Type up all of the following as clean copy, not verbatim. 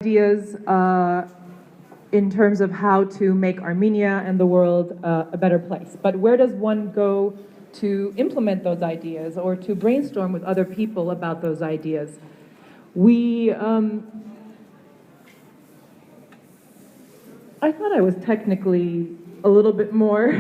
ideas in terms of how to make Armenia and the world a better place. But where does one go to implement those ideas or to brainstorm with other people about those ideas? I thought I was technically a little bit more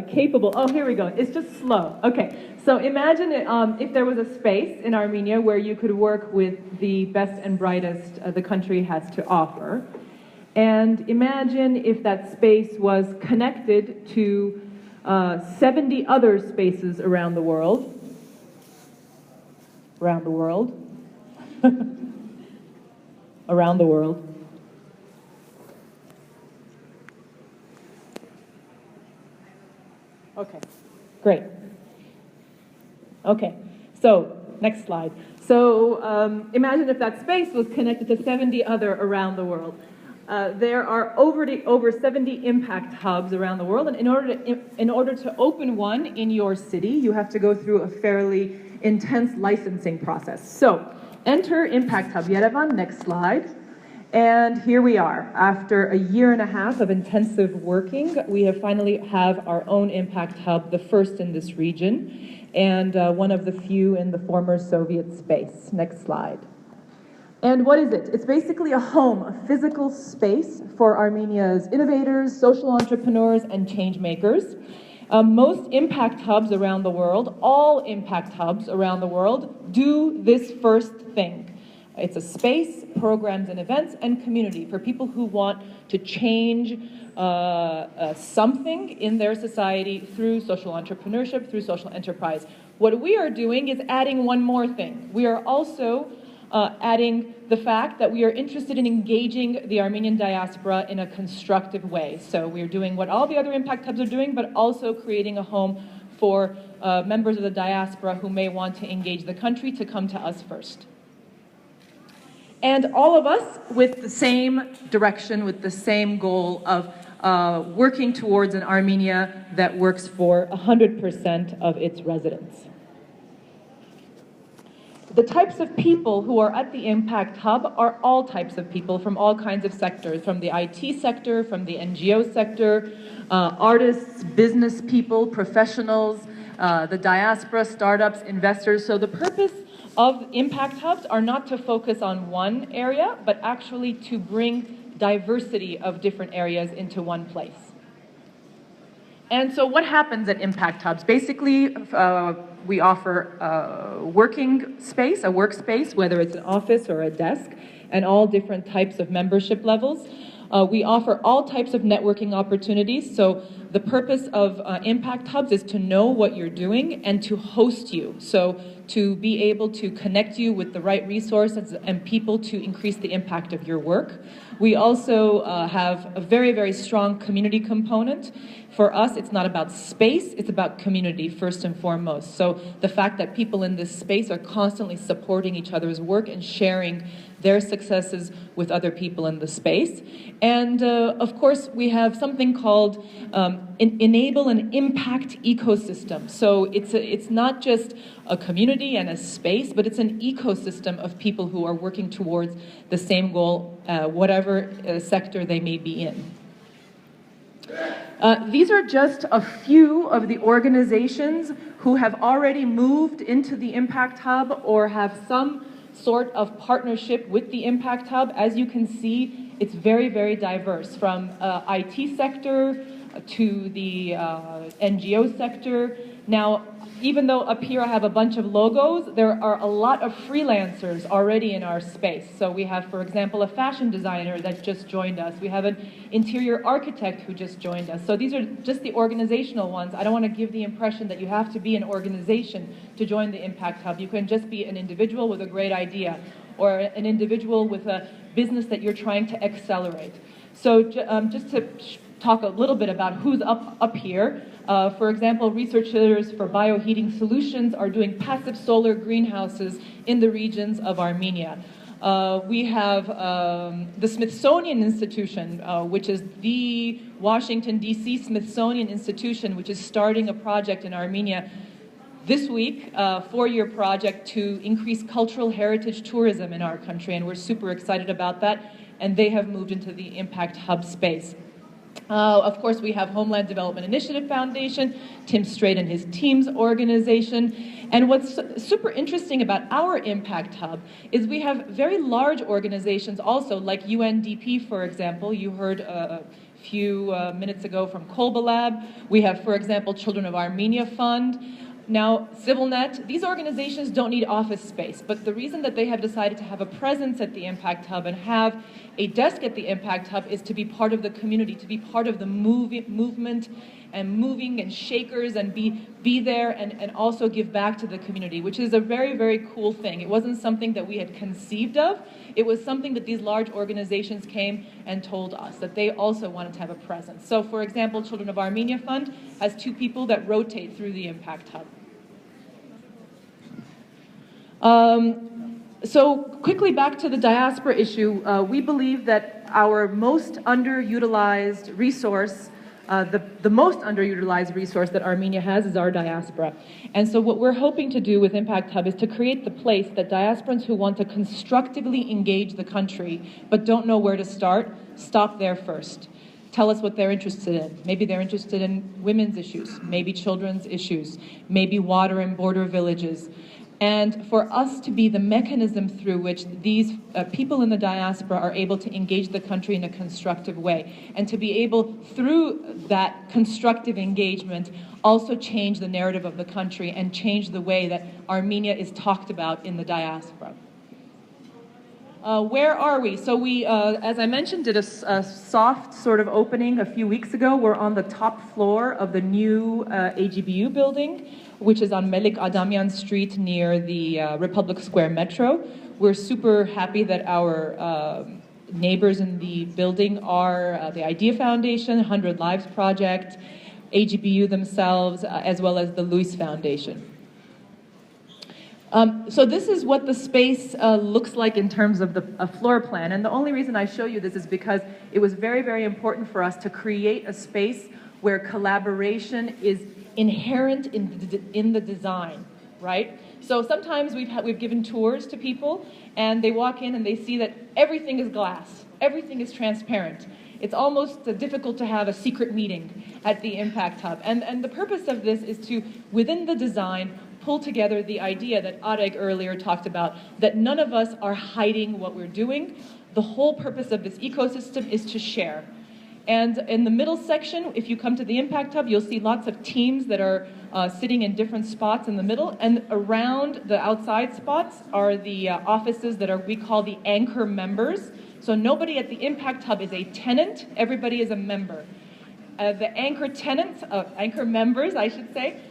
capable. Oh, here we go. It's just slow. Okay. So imagine if there was a space in Armenia where you could work with the best and brightest the country has to offer. And imagine if that space was connected to 70 other spaces around the world. Around the world. Around the world. Okay, great. Okay, so next slide. So imagine if that space was connected to 70 other around the world. There are over 70 impact hubs around the world, and in order to open one in your city, you have to go through a fairly intense licensing process. So enter Impact Hub Yerevan, next slide. And here we are. After a year and a half of intensive working, we finally have our own impact hub, the first in this region, and one of the few in the former Soviet space. Next slide. And what is it? It's basically a home, a physical space for Armenia's innovators, social entrepreneurs, and change makers. Most impact hubs around the world, all impact hubs around the world, do this first thing. It's a space, programs and events, and community for people who want to change something in their society through social entrepreneurship, through social enterprise. What we are doing is adding one more thing. We are also adding the fact that we are interested in engaging the Armenian diaspora in a constructive way. So we're doing what all the other impact hubs are doing, but also creating a home for members of the diaspora who may want to engage the country to come to us first. And all of us with the same direction, with the same goal of working towards an Armenia that works for 100% of its residents. The types of people who are at the Impact Hub are all types of people from all kinds of sectors, from the IT sector, from the NGO sector, artists, business people, professionals, the diaspora, startups, investors. So the purpose of impact hubs are not to focus on one area, but actually to bring diversity of different areas into one place. And so what happens at impact hubs? Basically, we offer a working space, a workspace, whether it's an office or a desk, and all different types of membership levels. We offer all types of networking opportunities. So the purpose of impact hubs is to know what you're doing and to host you. So to be able to connect you with the right resources and people to increase the impact of your work. We also have a very, very strong community component. For us, it's not about space, it's about community first and foremost. So the fact that people in this space are constantly supporting each other's work and sharing their successes with other people in the space. And of course, we have something called enable an impact ecosystem. So it's not just a community and a space, but it's an ecosystem of people who are working towards the same goal, whatever sector they may be in. These are just a few of the organizations who have already moved into the Impact Hub or have some sort of partnership with the Impact Hub. As you can see, it's very, very diverse, from IT sector to the NGO sector. Now, even though up here I have a bunch of logos, there are a lot of freelancers already in our space. So we have, for example, a fashion designer that just joined us. We have an interior architect who just joined us. So these are just the organizational ones. I don't want to give the impression that you have to be an organization to join the Impact Hub. You can just be an individual with a great idea or an individual with a business that you're trying to accelerate. So just to talk a little bit about who's up here. For example, researchers for bioheating solutions are doing passive solar greenhouses in the regions of Armenia. We have the Smithsonian Institution, which is the Washington, D.C. Smithsonian Institution, which is starting a project in Armenia this week a 4-year project to increase cultural heritage tourism in our country, and we're super excited about that, and they have moved into the Impact Hub space. Of course, we have Homeland Development Initiative Foundation, Tim Strait and his team's organization. And what's super interesting about our Impact Hub is we have very large organizations also, like UNDP, for example. You heard a few minutes ago from Kolba Lab. We have, for example, Children of Armenia Fund. Now, CivilNet, these organizations don't need office space, but the reason that they have decided to have a presence at the Impact Hub and have a desk at the Impact Hub is to be part of the community, to be part of the movement and moving and shakers and be there and also give back to the community, which is a very, very cool thing. It wasn't something that we had conceived of. It was something that these large organizations came and told us, that they also wanted to have a presence. So, for example, Children of Armenia Fund has 2 people that rotate through the Impact Hub. So quickly back to the diaspora issue, we believe that our most underutilized resource, the most underutilized resource that Armenia has is our diaspora. And so what we're hoping to do with Impact Hub is to create the place that diasporans who want to constructively engage the country but don't know where to stop there first. Tell us what they're interested in. Maybe they're interested in women's issues, maybe children's issues, maybe water and border villages. And for us to be the mechanism through which these people in the diaspora are able to engage the country in a constructive way, and to be able, through that constructive engagement, also change the narrative of the country and change the way that Armenia is talked about in the diaspora. Where are we? So we, as I mentioned, did a soft sort of opening a few weeks ago. We're on the top floor of the new AGBU building, which is on Melik Adamyan Street near the Republic Square Metro. We're super happy that our neighbors in the building are the Idea Foundation, 100 Lives Project, AGBU themselves, as well as the Luis Foundation. So this is what the space looks like in terms of the floor plan. And the only reason I show you this is because it was very, very important for us to create a space where collaboration is inherent in the design, right? So sometimes we've given tours to people and they walk in and they see that everything is glass, everything is transparent. It's almost difficult to have a secret meeting at the Impact Hub. And the purpose of this is to, within the design, pull together the idea that Areg earlier talked about, that none of us are hiding what we're doing. The whole purpose of this ecosystem is to share. And in the middle section, if you come to the Impact Hub, you'll see lots of teams that are sitting in different spots in the middle. And around the outside spots are the offices that we call the anchor members. So nobody at the Impact Hub is a tenant, everybody is a member. The anchor tenants, anchor members, I should say,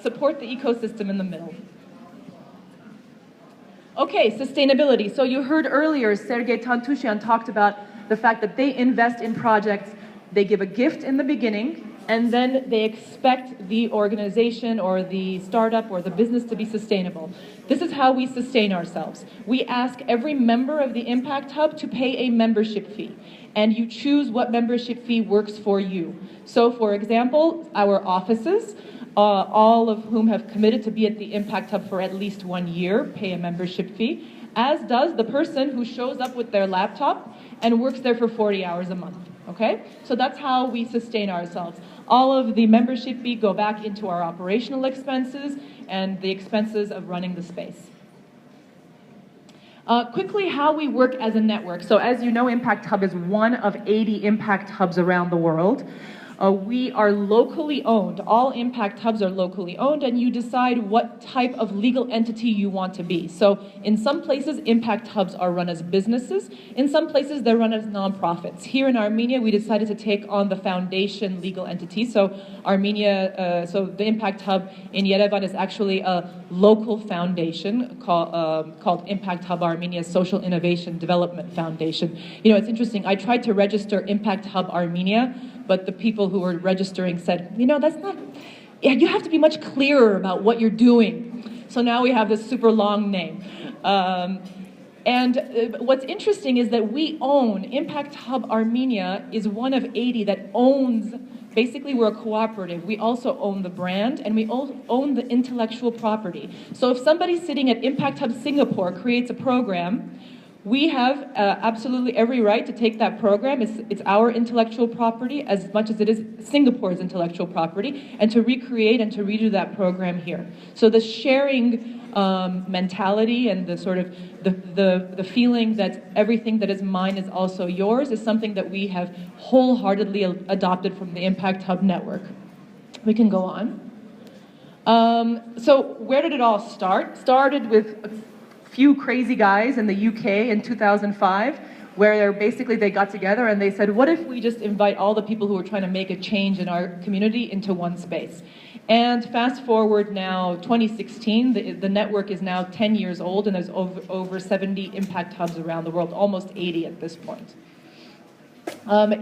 support the ecosystem in the middle. Okay, sustainability. So you heard earlier, Sergei Tantushian talked about the fact that they invest in projects, they give a gift in the beginning, and then they expect the organization or the startup or the business to be sustainable. This is how we sustain ourselves. We ask every member of the Impact Hub to pay a membership fee, and you choose what membership fee works for you. So for example, our offices, all of whom have committed to be at the Impact Hub for at least 1 year, pay a membership fee, as does the person who shows up with their laptop and works there for 40 hours a month, okay? So that's how we sustain ourselves. All of the membership fee go back into our operational expenses and the expenses of running the space. Quickly, how we work as a network. So as you know, Impact Hub is one of 80 Impact Hubs around the world. We are locally owned. All Impact Hubs are locally owned, and you decide what type of legal entity you want to be. So in some places, Impact Hubs are run as businesses. In some places, they're run as nonprofits. Here in Armenia, we decided to take on the foundation legal entity. So so the Impact Hub in Yerevan is actually a local foundation called Impact Hub Armenia Social Innovation Development Foundation. You know, it's interesting. I tried to register Impact Hub Armenia, but the people who were registering said, you know, that's not, you have to be much clearer about what you're doing. So now we have this super long name. And what's interesting is that we own, Impact Hub Armenia is one of 80 that owns basically we're a cooperative. We also own the brand and we own the intellectual property. So if somebody sitting at Impact Hub Singapore creates a program, we have absolutely every right to take that program. It's our intellectual property as much as it is Singapore's intellectual property, and to recreate and to redo that program here. So the sharing mentality and the sort of the feeling that everything that is mine is also yours is something that we have wholeheartedly adopted from the Impact Hub network. We can go on. So where did it all start? Started with few crazy guys in the UK in 2005, where they got together and they said, what if we just invite all the people who are trying to make a change in our community into one space? And fast forward now, 2016, the network is now 10 years old, and there's over 70 impact hubs around the world, almost 80 at this point.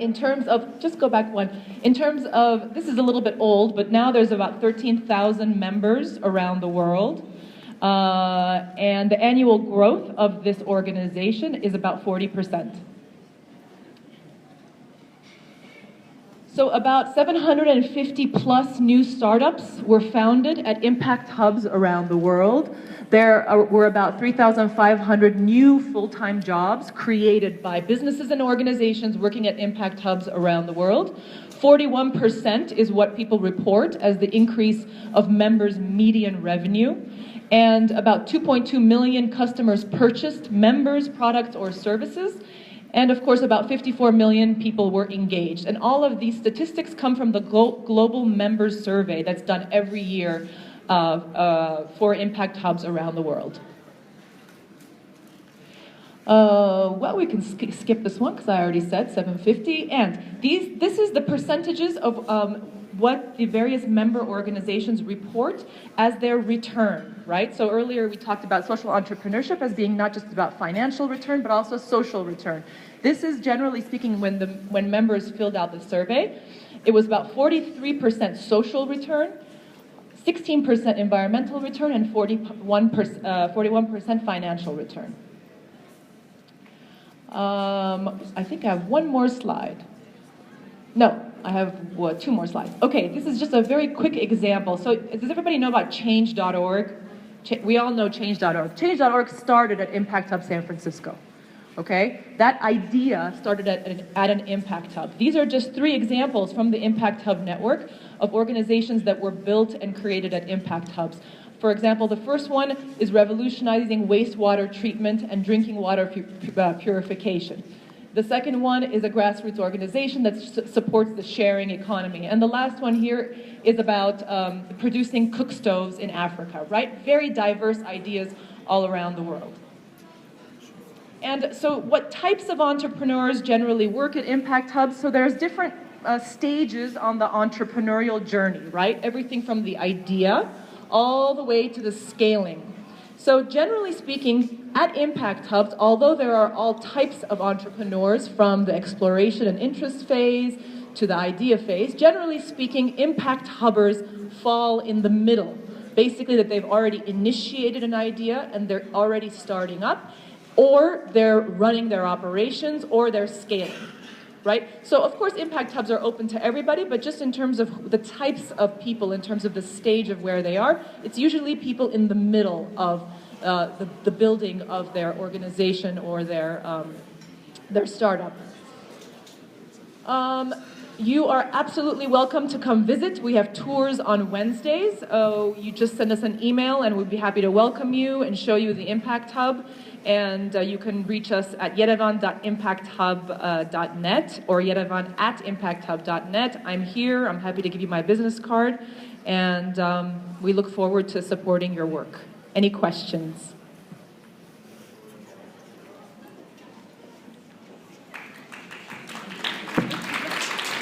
In terms of, just go back one, in terms of, this is a little bit old, but now there's about 13,000 members around the world. And the annual growth of this organization is about 40%. So about 750 plus new startups were founded at Impact Hubs around the world. There were about 3,500 new full-time jobs created by businesses and organizations working at Impact Hubs around the world. 41% is what people report as the increase of members' median revenue. And about 2.2 million customers purchased members' products or services. And of course, about 54 million people were engaged. And all of these statistics come from the Global Members Survey that's done every year for Impact Hubs around the world. Well, we can skip this one because I already said 750. And this is the percentages of what the various member organizations report as their return, right? So earlier we talked about social entrepreneurship as being not just about financial return, but also social return. This is generally speaking when members filled out the survey. It was about 43% social return, 16% environmental return, and 41% financial return. I think I have one more slide. No, I have two more slides. Okay, this is just a very quick example. So does everybody know about change.org? We all know change.org. Change.org started at Impact Hub San Francisco. Okay, that idea started at an Impact Hub. These are just 3 examples from the Impact Hub network of organizations that were built and created at Impact Hubs. For example, the first one is revolutionizing wastewater treatment and drinking water purification. The second one is a grassroots organization that supports the sharing economy. And the last one here is about producing cook stoves in Africa, right? Very diverse ideas all around the world. And so what types of entrepreneurs generally work at Impact Hubs? So there's different stages on the entrepreneurial journey, right? Everything from the idea all the way to the scaling. So generally speaking, at Impact Hubs, although there are all types of entrepreneurs from the exploration and interest phase to the idea phase, generally speaking, Impact Hubbers fall in the middle. Basically that they've already initiated an idea and they're already starting up, or they're running their operations, or they're scaling. Right? So of course Impact Hubs are open to everybody, but just in terms of the types of people, in terms of the stage of where they are, it's usually people in the middle of the building of their organization or their startup. You are absolutely welcome to come visit. We have tours on Wednesdays. You just send us an email and we'd be happy to welcome you and show you the Impact Hub. And you can reach us at yerevan.impacthub.net or yerevan@impacthub.net. I'm here. I'm happy to give you my business card. And we look forward to supporting your work. Any questions?